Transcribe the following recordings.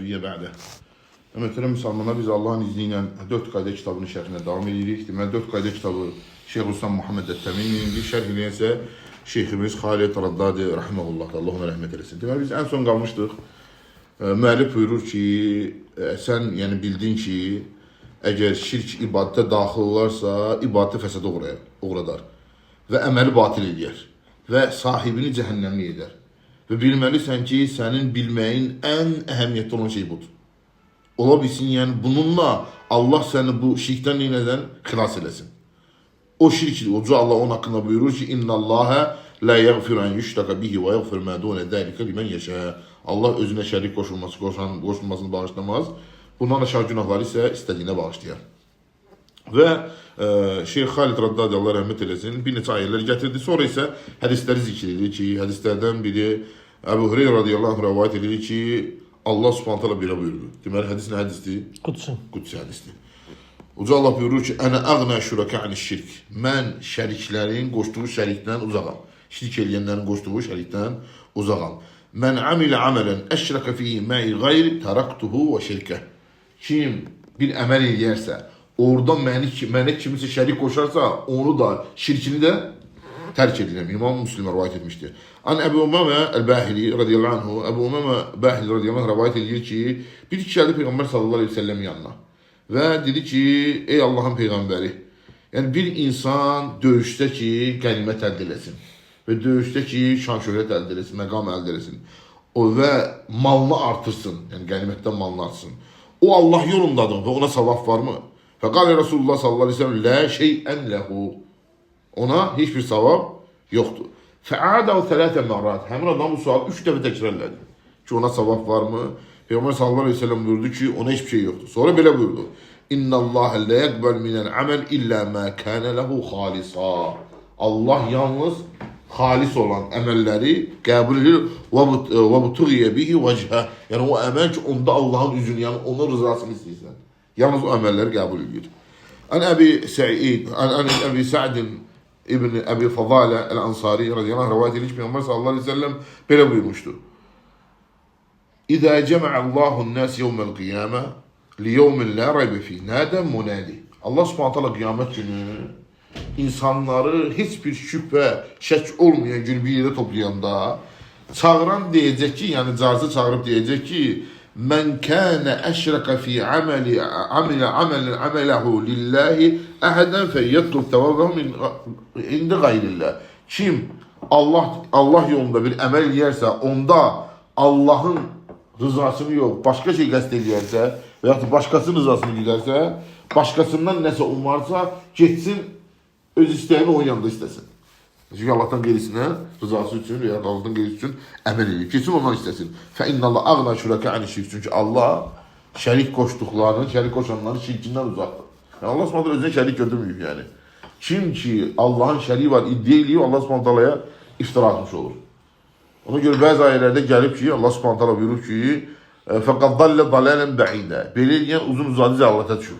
Nəbiyyə bə'də. Möhtərəm müsəlmanlar, biz Allahın izni ilə 4 qayda kitabının şərhinə davam edirik. Deməli, 4 qayda kitabı Şeyxülislam Muhammed Ət-Təmimi, şərhinə isə Şeyximiz Xalid Raddadi rəhməhullah, Allah ona rəhmət eləsin. Deməli, biz ən son qalmışdıq. Müəllif buyurur ki, sən yəni bildin ki, əgər şirk ibadətə daxil olarsa, ibadəti fəsada uğradar və əməli batil edər və sahibini cəhənnəmli edər. Və bilməlisən ki, sənin bilməyin ən əhəmiyyətli olan şey budur. Ola bilsin, yəni bununla Allah səni bu şirkdən nədən xilas eləsin. O şirkdir. Uca Allah onun haqqında buyurur ki, İnna Allahə la yəğfiru an yüştəqə bihi və yəğfir mə dunə dəlikə limən yəşə. Allah özünə şərik qoşulmasını bağışlamaz. Bundan aşağı günahları isə istədiyinə bağışlayar. Və Şeyx Xalid Raddadi, Allah rəhmət eləsin, bir neçə ayələr gətirdi. Sonra isə hədisləri zikr edir ki, hədislərdən biri Əbu Hüreyra radiyallahu anh rəvayət edir ki, Allah subhanət hala belə buyurdu. Deməli, hədis nə hədisdir? Qudsi hədisdir. Uca Allah buyurur ki, Ənə əğnə şürəkə ani şirk. Mən şəriklərin qoşduğu şərikdən uzaqam. Şirk eləyənlərin qoşduğu şərikdən uzaqam. Mən amilə əmələn əşrəkə fihi mə'i qayri tərəqtuhu və şirkə. Kim bir əməl eləyərsə, orada mənə kimisə şərik qoşarsa, onu da, şirkini də tərk edirəm. İmam Müslim rivayət etmişdir. An Əbu Umamə Əl-Bahili radiyallahu anhu, Əbu Umamə Bahili radiyallahu anh rivayət edir ki, bir kişi gəldi Peyğəmbər sallallahu aleyhi ve sellem yanına və dedi ki, ey Allahın Peyğəmbəri, yəni bir insan döyüşdə ki, qənimət əldə eləsin və döyüşdə ki, şan şöhrət əldə eləsin, məqam əldə eləsin və malını artırsın, yəni qənimətdən malını artırsın. O Allah yolundadır və ona savab varmı? Fəqalə Rasulullah sallallahu aleyhi ve sellem, lə şeyən ləhu. Ona heç bir savab yoxdur. Fəadəv thələtə mərrat. Həmin adam bu sualı 3 dəfə təkrarladı. Ki, ona savab varmı? Peyğəmbər sallallahu aleyhi ve sellem buyurdu ki, ona heç bir şey yoxdur. Sonra belə buyurdu. İnnəlləhə lə yəqbəl minəl əməl illə mə kənə ləhu xalisa. Allah yalnız xalis olan əməlləri qəbul edir və butuğiyə bihi vəchə. Yəni o əməl ki, onda Allahın üzünü, yəni onun rızasını istəyirsən. Yalnız o əməlləri qəbul edir. Ən Əbi Sa'din İbn Əbi Fadalə Əl-Ansari radiyallahu anh rivayət edir ki, Peyğəmbər sallallahu aleyhi ve sellem belə buyurmuşdur. İzə cəmə'əllahun nəs yevməl qiyamə li yevmin lə raybə fi nədən munədi. Allah subhanət hala qiyamət günü insanları heç bir şübhə, şək olmayan günü bir yerə toplayanda çağıran deyəcək ki, yəni carcı çağırıb deyəcək ki, Mən kənə əşrəkə fi əmələhu lillahi əhədən fəyyətlub təvəvvəhu indi qayrillə. Kim Allah yolunda bir əməl eləyərsə, onda Allahın rızasını yox, başqa şey qəsd eləyərsə və yaxud başqasının rızasını gülərsə, başqasından nəsə umarsa, getsin, öz istəyini onun yanında istəsin. Çünki Allahdan qeyrisinə rızası üçün və ya Allahdan qeyrisi üçün əməl edir. Kesin ondan istəsin. Fəinnəllah ağna şürəkə ani şirk. Çünki Allah şərik qoşduqlarını, şərik qoşanların şirkindən uzaqdır. Yəni Allah Subhanahu özünə şərik götürməyib yəni. Kim ki Allahın şəriyi var iddia eləyib, Allah Subhanahu iftira atmış olur. Ona görə bəzi ayələrdə gəlib ki, Allah Subhanahu buyurur ki, fəqad dallə dalələn bə'idə. Belə eləyən uzun-uzadı zəllətə düşür.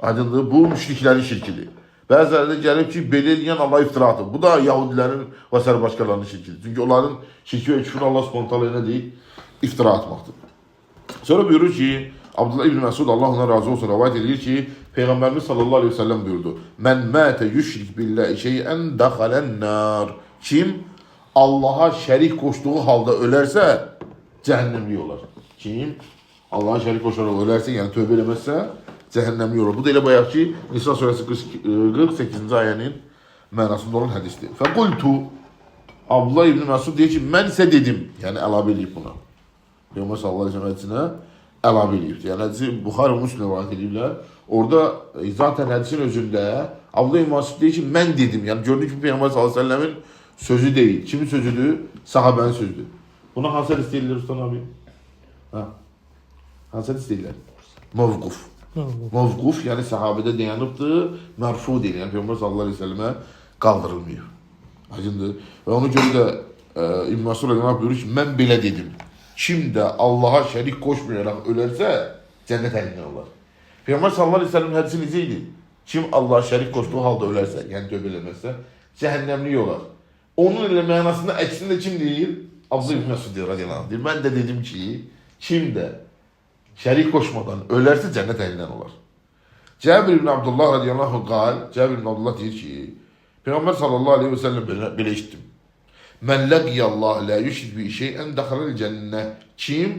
Aydındır, bu müşriklərin şirkidir. Bəzilərdə gəlib ki, belə eləyən Allah iftira atır. Bu da Yahudilərin və sər başqalarının şirkidir. Çünki onların şirki və küfrünü Allah spontane nə deyil? İftira atmaqdır. Sonra buyurur ki, Abdullah ibn Məsud, Allah ona razı olsun, rəvayət edir ki, Peyğəmbərimiz sallallahu aleyhi ve sellem buyurdu. Mən mətə yüşrik billəhi şeyən dəxələn nər. Kim Allaha şərik qoşduğu halda ölərsə, cəhənnəmli olar. Kim Allaha şərik qoşaraq ölərsə, yəni tövbə eləməzsə, cəhənnəmli olur. Bu da elə bayaq ki, Nisa surəsi 48-ci ayənin mənasında olan hədisdir. Fəqultu, Abdullah ibn Məsud deyir ki, mən isə dedim, yəni əlavə edib buna. Peyğəmbər sallallahu aleyhi ve hədisine əlavə edib. Yəni hədisi Buxari və Müslim rivayət ediblər. Orada zaten hədisin özündə Abdullah ibn Məsud deyir ki, mən dedim. Yəni gördük ki, Peyğəmbər sallallahu aleyhi ve sellemin sözü deyil. Kimin sözüdür? Sahabənin sözüdür. Buna hansı hədis deyirlər Ustan abi? Hansı hədis deyirlər? Mövquf. Mövquf, yəni sahabədə dayanıbdır, mərfu deyil. Yəni Peyğəmbər sallallahu aleyhi ve sellemə qaldırılmıyor. Aydındır. Və ona görə də İbn Məsud rəziyallahu buyurur ki, mən belə dedim. Kim də Allaha şərik qoşmayaraq ölərsə, cənnət əhlindən olar. Peyğəmbər sallallahu aleyhi ve sellem hədisi necə idi? Kim Allaha şərik qoşduğu halda ölərsə, yəni tövbə eləməzsə, cəhənnəmli olar. Onun elə mənasında əksində kim deyir? Abdullah ibn Məsud radiyallahu anh deyir. Mən də dedim ki, kim də şərik qoşmadan ölərsə cənnət əhlindən olar. Cəbir ibn Abdullah radiyallahu qal, Cəbir ibn Abdullah deyir ki, Peyğəmbər sallallahu aleyhi və səlləm belə işitdim. Mən ləqiyallah la yüşrik bi şeyən dəxaləl cənnə. Kim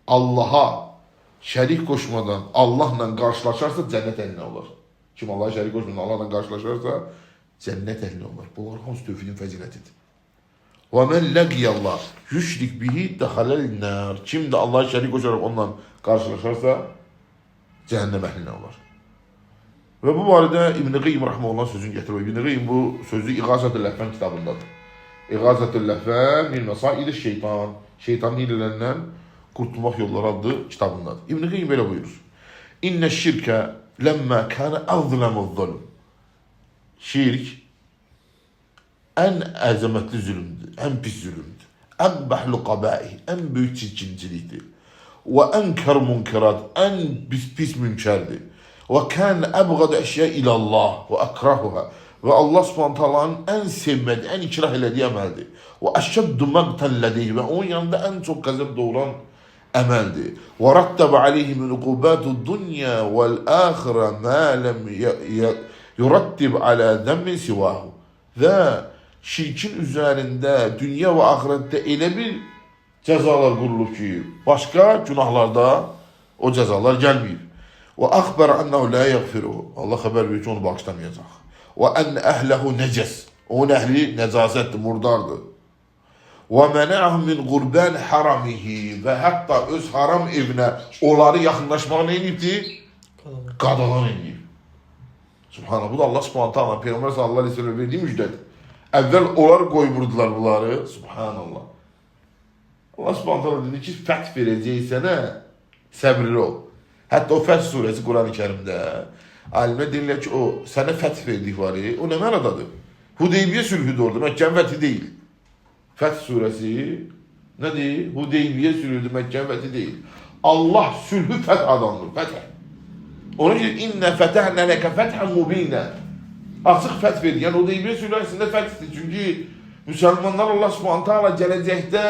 Allaha şərik qoşmadan Allahla qarşılaşarsa cənnət əhlindən olar. Kim Allaha şərik qoşmadan Allahla qarşılaşarsa cənnət əhlindən olar. Bunlar hamısı tövhidin fəzilətidir. Və mən ləqiyallah yüşrik bihi dəxaləl nər. Kim də Allaha şərik qoşaraq onunla qarşılaşarsa cəhənnəm əhlindən olar. Və bu barədə İbn-i Qeym rəhməhullah sözünü gətirir. İbn-i Qeym bu sözü İğazətül Ləhfən kitabındadır. İğazətül Ləhfən min məsaid-i şeytan. Şeytanın hilələrindən qurtulmaq yolları adlı kitabındadır. İbn-i Qeym belə buyurur. İnnə şirkə ləmmə kənə əzləmuz zulm. Şirk ən əzəmətli zülümdür, ən pis zülümdür. Ən bəhlu qabəih, ən böyük çirkincilikdir. Və ən kər münkirat, ən pis münkərdir. Və kən əbğad əşya ilallah və əkrahuha. Və Allah subhanət halanın ən sevmədiyi, ən ikrah elədiyi əməldir. Və əşşəddu məqtəllədihi və onun yanında ən çox qəzəb doğuran əməldir. Və rattəbə aleyhi min uqubatu dunya vəl-əxirə mə ləm yurattib alə dəmmin sivahu. Və şirkin üzərində dünya və axirətdə elə bir cəzalar qurulub ki, başqa günahlarda o cəzalar gəlməyib. Və əxbər ənəhu lə yəğfiruhu. Allah xəbər verir ki, onu bağışlamayacaq. Və ən əhləhu nəcəs. Onun əhli nəcazətdir, murdardır. Və mənəhum min qurbən haramihi. Və hətta öz haram evinə onları yaxınlaşmağını eləyibdir? Qadalan eləyib. Subhanallah, bu da Allah subhanətə Allah, Peyğəmbər sallallahu aleyhi ve sellem verdiyi müjdədir. Əvvəl onlar qoymurdular bunları. Subhanallah. Allah subhanətə Allah dedi ki, fəth verəcək sənə, səbirli ol. Hətta o Fəth surəsi Quran-ı Kərimdə alimlər deyirlər ki, o sənə fəth verdik var, o nə mənadadır? Hudeybiyyə sülhüdür orada, Məkkənin fəthi deyil. Fəth surəsi nədir? Hudeybiyyə sülhüdür, Məkkənin fəthi deyil. Allah sülhü fəth adamdır, fəth. Onun için innə fətəhnə ləkə fəthən mubinə. Açıq fəth verdi. Yəni Hudeybiyyə sülhəsində fəthdir. Çünki müsəlmanlar Allah subhanətə Allah gələcəkdə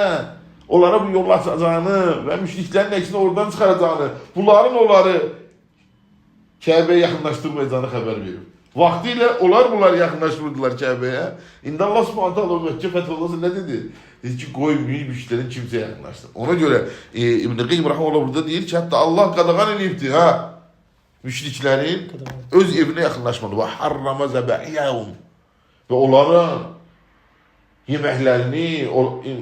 onlara bu yolu açacağını və müşriklərin əksinə oradan çıxaracağını, onları Kəbəyə yaxınlaşdırmayacağını xəbər verir. Vaxtilə bunlar yaxınlaşdırdılar Kəbəyə. İndi Allah subhanətə Allah Məkkə fəth olması nə dedi? Dedi ki, qoymayın müşriklərin kimsəyə yaxınlaşdır. Ona görə İbn-i Qeym rəhməhullah burada deyir ki, hətta Allah qadağan eləyibdir, müşriklərin öz evinə yaxınlaşmadı. Və harrama zəbəhiyyəhum. Və onların yeməklərini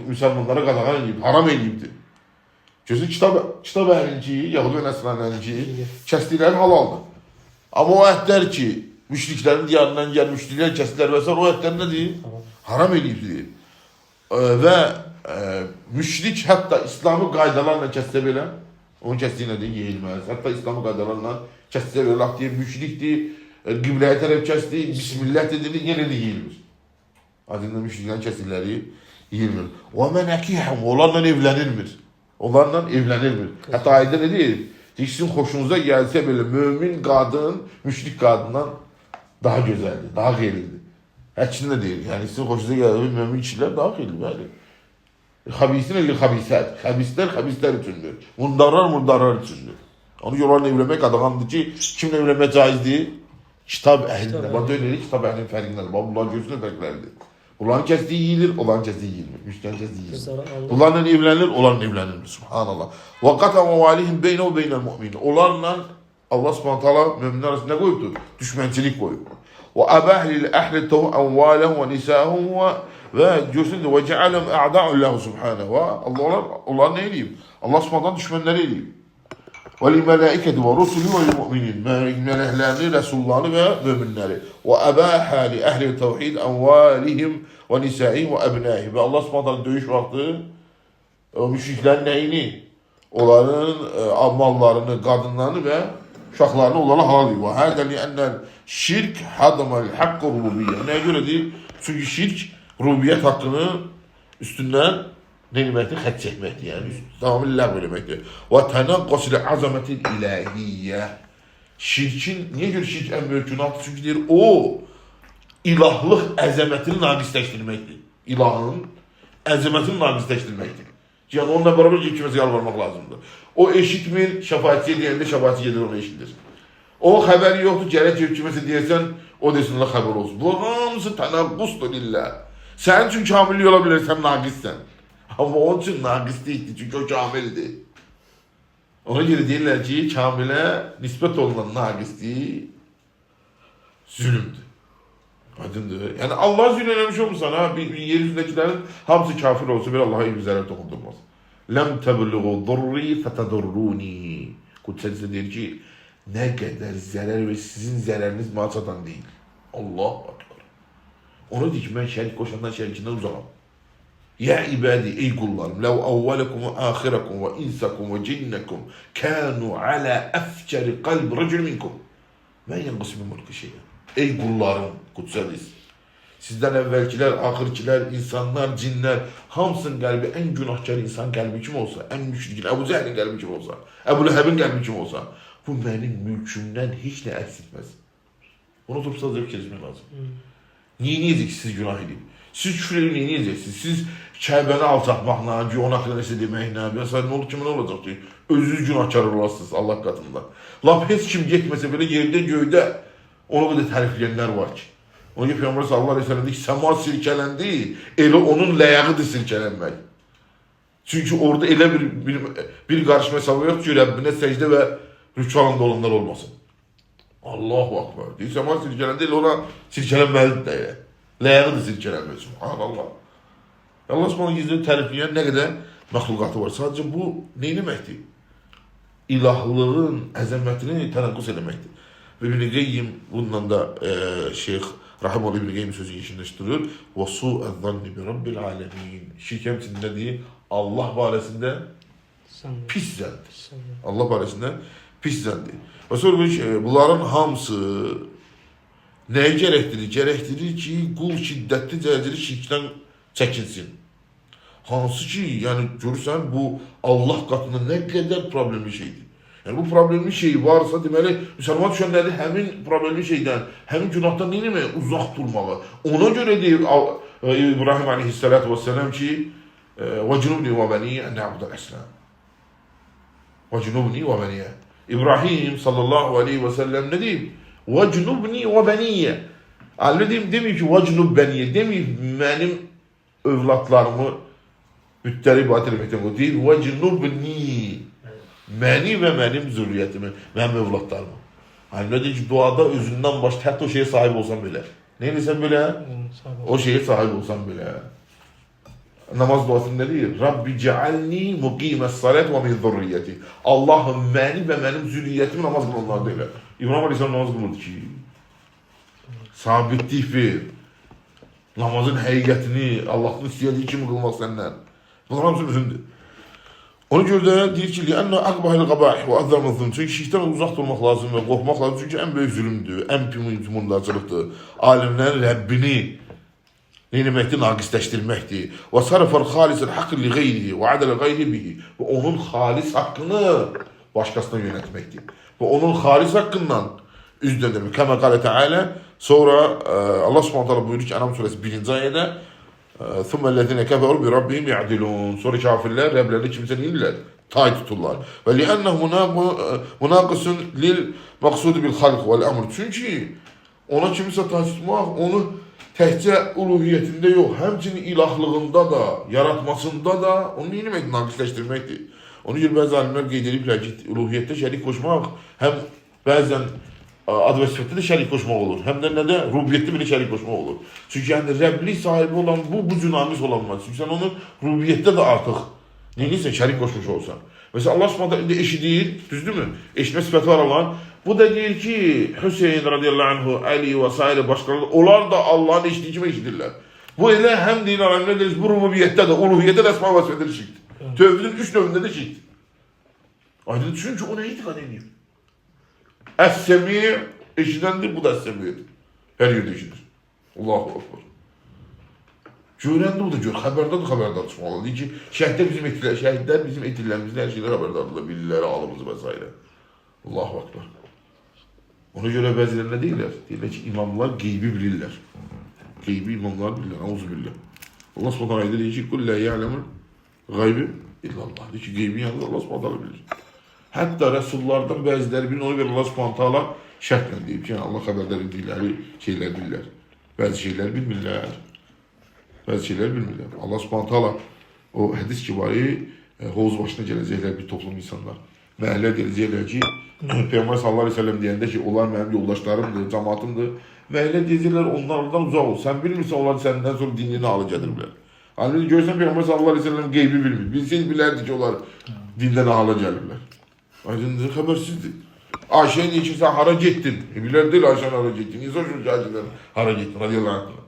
müsəlmanlara qadağan edib, haram edibdir. Gözü kitab əhlinci, Yahudi və Nəsranənci kəsdikləri halaldır. Amma o ətlər ki, müşriklərin diyarından gəlmişdilər, kəsdilər və s. o ətlər nədir? Haram edibdir. Və müşrik hətta İslami qaydalarla kəssə belə, onun kəsdiyi nədir? Yeyilməz. Hətta İslami qaydalarla kəssə belə, Allah deyir, müşrikdir, qibləyə tərəf kəsdi, bismillah dedilir, yenə də yeyilmir. Adında müşriklərin kəsdikləri yeyilmir. Və mənəkihəm, onlarla evlənilmir. Onlarla evlənilmir. Hətta ayda nə deyir? Sizin xoşunuza gəlsə belə, mömin qadın, müşrik qadından daha gözəldir, daha xeyirlidir. Həkin də deyir, yəni sizin xoşunuza gəlsə mömin kişilər daha xeyirlidir. Xabisin eli xabisət. Xabislər xabislər üçündür. Murdarlar üçündür. Onu onlarla evlənmək qadağandır ki, kimlə evlənmək caizdir? Kitab əhlindən. Bax, dönərik kitab əhlinin fərqinədir. Bax, bunlar görsünə fərqləridir. Bunların kəsdiyi yeyilir, onların kəsdiyi yeyilmir. Müşkənin kəsdiyi yeyilmir. Bunlarla evlənilir, onlarla evlənilmir. Subhanallah. Və qatəm əvalihim beynə və beynəl mü'min. Onlarla Allah subhanət hala müminlər arasında nə qoyubdur? Düşmənçilik qoyub. Və əbəhlil əhlətəhu əvvələhum və nisəhum və görsündür. Və cəələm ə'da'ullahu subhanə. Və onlar nə eləyib? Allah subhanət hala düşmənləri eləyib. وَلِمَلَائِكَةِ وَرُسُلِ وَلِمُؤْمِنِينَ Mələklərini, rəsullarını və möminləri. وَأَبَاحَ لِأَهْلِ التَّوْحِيدِ أَمْوَالِهِمْ وَنِسَائِهِمْ وَأَبْنَائِهِمْ Və Allah subhanət döyüş vaxtı müşriklərin nəyini? Onların mallarını, qadınlarını və uşaqlarını onlara halal edib. وَهَذَا لِأَنَّ الشِّرْكَ حَدَمَ الْحَقِّ الرُّبُوبِيَّةِ Nəyə görədir? Çünki şirk rububiyyət haqqını üstündən ne deməkdir? Xət çəkməkdir, yəni tamamilə ləğv eləməkdir. Və tənəqqəs-i əzəmətil ilahiyyə. Şirkin, niyə görə şirk ən böyük günahdır? Çünki deyir, o ilahlıq əzəmətini naqisləşdirməkdir. İlahın əzəmətini naqisləşdirməkdir. Yani onunla beraber kimsə yalvarmaq lazımdır. O eşitmir, şəfaatçiyə deyəndə şəfaatçi gedir onu eşitir. O xəbəri yoxdur, gərək kiməsə deyəsən, o desin Allah xəbər olsun. Bu hamısı tənəqqusdur lillah. Sənin üçün kamillik ola bilər, sən naqissən. Amma onun üçün naqis deyildir, çünki o kamildir. Ona görə deyirlər ki, kamilə nisbət olunan naqislik zülümdür. Aydındır. Yəni Allah zülm eləmiş olmuşsan ha, yer üzündekilerin hamısı kafir olsa bir Allah'a bir zarar dokundurmaz. Lem teblughu durri fetedurruni. Kudüs'e der ki ne kadar zarar ve sizin zararınız bana çatan değil. Allah akbar. Onu deyir ki ben şerik koşandan şerikinden uzakım. Ya ibadi ey kullarım lev evvelekum ve ahirakum ve insakum ve cinnekum kanu ala efceri kalb racul minkum. Men yanqısımı mulku şeyden. Ey kullarım, kutsaliz. Sizden evvelkiler, ahirkiler, insanlar, cinler, hamsının kalbi en günahkar insan kalbi kim olsa, en müşrikin, Ebu Zehir'in kalbi kim olsa, Ebu Leheb'in kalbi kim olsa, bu benim mülkümden hiç ne eksiltmez. Bunu tutsa zevk etmek lazım. Niye niyecek siz günah edin? Siz küfür edin, niye niyeceksiniz? Siz Kəbəni alçatmaqla, ona nəsə deməklə, mesela ne olur, kimin olacaq diyor. Özünüz günahkar olasınız Allah katında. Laf heç kim getməsə belə yerdə, göydə, onu qədər tərifləyənlər var ki. Onun gibi Peygamber sallallahu aleyhi ve sellem dedi ki, sema silkelendi, elə onun ləyağıdır silkelənmək. Çünkü orada elə bir qarşı məsələ yoxdur ki, Rəbbinə səcdə və rükû halında olanlar olmasın. Allahu akbar. Deyir, sema silkelendi, elə ona silkelənməlidir də elə. Ləyağıdır silkelənmək. Subhanallah. Allah subhanahu gizli tərifləyən nə qədər məxluqatı var. Sadəcə bu nə deməkdir? İlahlığın əzəmətini tənəqqüs eləməkdir. Ve İbn-i Qayyim bundan da Şeyh Rahimullah İbn-i Qayyim sözü geçinleştiriyor. وَسُوءَ-ظَنِّ بِرَبِّ الْعَالَمِينَ Şirk hemsinde değil, Allah baresinde pis zəndir. Allah baresinde pis zəndir. Və sonra bunların hamısı nəyə gərəkdirir? Gərəkdirir ki, qul şiddətli dərəcəli şirkdən çəkinsin. Hansı ki, yəni görürsən bu Allah qatında nə qədər problemli şeydir. Yani bu problemli şey varsa deməli Müslüman düşənləri həmin problemli şeydən, həmin günahdan nə etməyə uzaq durmalı. Ona görə deyir İbrahim aleyhissalatu vesselam ki وَجْنُبْنِي وَبَنِيَ اَنْ نَعْبُدَ الْأَسْلَامِ وَجْنُبْنِي وَبَنِيَ İbrahim sallallahu aleyhi ve sellem ne diyeyim? وَجْنُبْنِي وَبَنِيَ ne diyeyim? Demeyeyim ki وَجْنُبْ بَنِيَ demeyeyim benim övladlarımı bütləri ibadət etməkdən o deyil. وَجْنُبْنِي Məni və mənim zürriyyətimi, mənim övladlarımı. Hani ne deyir ki, duada özündən başla, hətta o şeye sahip olsan belə. Ne edirsən belə? O şeye sahip olsan belə. Namaz duasında ne deyir? Rabbi cealni muqimes salat ve min zürriyyeti. Allah'ım məni və mənim zürriyyətimi namaz qılanlar deyil. İbrahim Aleyhisselam namaz qılırdı ki, sabitlik ver. Namazın həqiqətini, Allah'ın istəyədiyi kimi qılmaq səndən. Bunlar hamısı mühümdür. Ona görə də deyir ki, لِأَنَّ أَقْبَحِ الْقَبَائِحِ وَأَذَّرْ مَظْلُمْ Çünki şirkdən uzaq durmaq lazım və qorxmaq lazım. Çünki ən böyük zülümdür, ən mundarçılıqdır. Alimlərin Rəbbini ne deməkdir? Naqisləşdirməkdir. وَصَرَفَ الْخَالِسَ الْحَقِّ لِغَيْرِهِ وَعَدَلَ غَيْرِ بِهِ Və onun xalis haqqını başqasına yönətməkdir. Və onun xalis haqqından üz döndürmək. Kəmə qalə Teala sonra Allah Subhanahu taala buyurur ki, Enam suresi 1. ayədə ثُمَّ الَّذِينَ كَفَرُوا بِرَبِّهِمْ يَعْدِلُونَ Sonra kafirler Rablerine kimsenin inirler. Tay tuturlar. Ve لِأَنَّهُ مُنَاقِسٌ لِلْمَقْسُودِ بِالْخَلْقِ وَالْأَمْرِ Çünkü ona kimse tay tutmaq, onu təhcə uluhiyyətində yox, həmçinin ilahlığında da, yaratmasında da onu inirməkdir, naqisləşdirməkdir. Onu görə bəzi alimlər qeyd ediblər ki, uluhiyyətdə şərik qoşmaq həm bəzən adı və sifətdə də şərik qoşmaq olur. Həm də nədə? Rubiyyətdə belə şərik qoşmaq olur. Çünki yəni Rəblik sahibi olan bu cünamis olanmaz. Çünki sən onu rubiyyətdə də artıq neyinsən? Şərik qoşmuş olsan. Mesela Allah subhanahu eşidir, düzdür mü? Eşitmə sifəti var olan. Bu da deyir ki, Hüseyin radiyallahu anhu, Ali və s. başqaları, onlar da Allah'ın eşitdiyi kimi eşidirlər. Bu elə həm deyin aləmlər deyir, bu rubiyyətdə də, uluhiyyətdə də əsma və sifətdə şirkdir. Tövhidin 3 növündə də şirkdir. Aydın çünki o nə etiqad edir? Es-Semi eşidəndir, bu da Es-Semi'dir. Hər yerdə eşidir. Allahu akbar. Görəndə bu da gör, xəbərdardır çıxmalı. Deyir ki, şəhidlər bizim etirlərimizin hər şeylər xəbərdardırlar, bilirlər, alımızı və s. Allahu akbar. Ona görə bəziləri nə deyirlər? Deyirlər ki, imamlar qeybi bilirlər. Qeybi imamlar bilirlər, auzubillah. Allah subhanahu ayda deyir ki, Qul la ya'lemul qaybi illallah. Deyir ki, qeybin yalnız Allah subhanahu taala bilir. Hətta rəsullardan bəziləri bilir, ona görə Allah subhanahu taala şərtlə deyib ki, yəni Allah xəbərdar etdikləri şeylər bilirlər. Bəzi şeylər bilmirlər. Bəzi şeylər bilmirlər. Allah subhanahu taala o hədis kibarı hovuz başına gələcəklər bir toplum insanlar. Və əhlər deyəcəklər ki, Peyğəmbər sallallahu əleyhi və səlləm deyəndə ki, onlar mənim yoldaşlarımdır, cəmaatımdır. Və əhlər deyəcəklər, onlardan uzaq ol. Sən bilmirsən, onlar səndən sonra dinini alı gədiriblər. Halbuki görsən Peyğəmbər sallallahu əleyhi və səlləm qeybi bilmir. Bilsəydi bilərdi ki, onlar dindən alı gəliblər. Aydındır, xəbərsizdir. Ayşəyə deyir ki, sən hara getdin? Bilər deyil Ayşənin hara getdin. Niyə soruşur ki, Ayşədən hara getdin? Radiyallahu anh.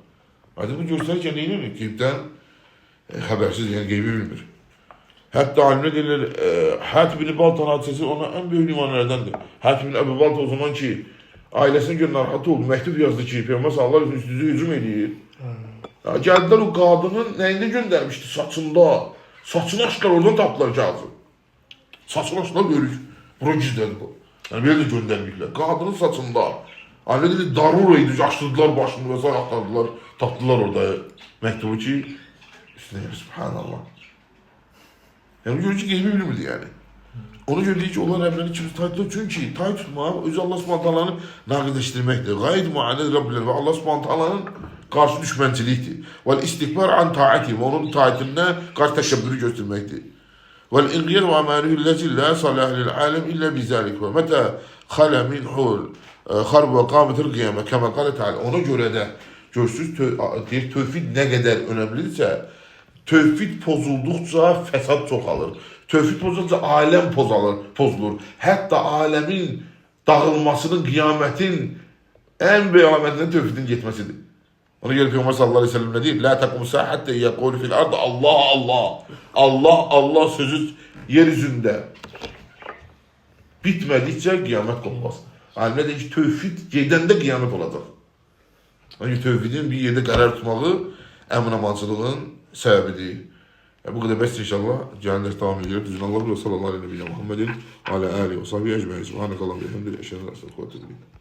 Aydındır, göstərirkən neynir? Qeybdən xəbərsiz, yəni qeybi bilmir. Hətta alimlər deyirlər, Hət bin Baltan hadisəsi ona ən böyük nümunələrdəndir. Hət bin Əbu Balta o zaman ki, ailəsinə görə narahat oldu, məktub yazdı ki, Peyğəmbər sallallahu əleyhi və səlləm üstünüzə hücum edir. Gəldilər o qadının nəyində göndərmişdi? Saçında. Saçını açdılar, oradan tapdılar kağızı. Saçını açdılar, görür. Bura gizlədi bu. Yəni belə də göndərməklər. Qadının saçında. Alimlər deyirlər, darura idi, açdırdılar başını və s. axtardılar. Tapdılar orada məktubu ki, üstünə gəlir, subhanallah. Yəni görür ki, qeybi bilmirdi yəni. Ona görə deyir ki, onlar əmrləri ikimiz tay tutur. Çünki tay tutmaq, özü Allah subhanahu taalanı naqidləşdirməkdir. Qayid muanəd Rabbilər və Allah subhanahu taalanın qarşı düşmənçilikdir. Və istikbar an taati və onun taatindən qarşı təşəbbürü göstərməkdir. Və inqiyad və əmərihi ləzi lə salah lil aləm illə bizəlik və mətə xalə minhul xarb və qamətil qiyamə kəmə qalə teala. Ona görə də görsünüz, deyir, tövhid nə qədər önəmlidirsə, tövhid pozulduqca fəsad çoxalır. Tövhid pozulduqca aləm pozulur. Hətta aləmin dağılmasının, qiyamətin ən böyük əlamətindən tövhidin getməsidir. Ona görə Peyğəmbər sallallahu əleyhi və səlləm nə deyir? La taqum sa'atte yaqulu fil ard Allah Allah. Allah Allah sözü yer üzündə bitmədikcə qiyamət qopmaz. Alimlər deyir ki, tövhid gedəndə qiyamət olacaq. Ona görə tövhidin bir yerdə qərar tutmağı əmin-amançılığın səbəbidir. Bu qədər bəs inşallah. Gəlin dərs davam edir. Düzün Allah sallallahu əleyhi və səlləm Muhammedin alə alihi və sahbihi ecmaîn. Subhanakallah və bihamdihi əşhadu an la ilahe illə ente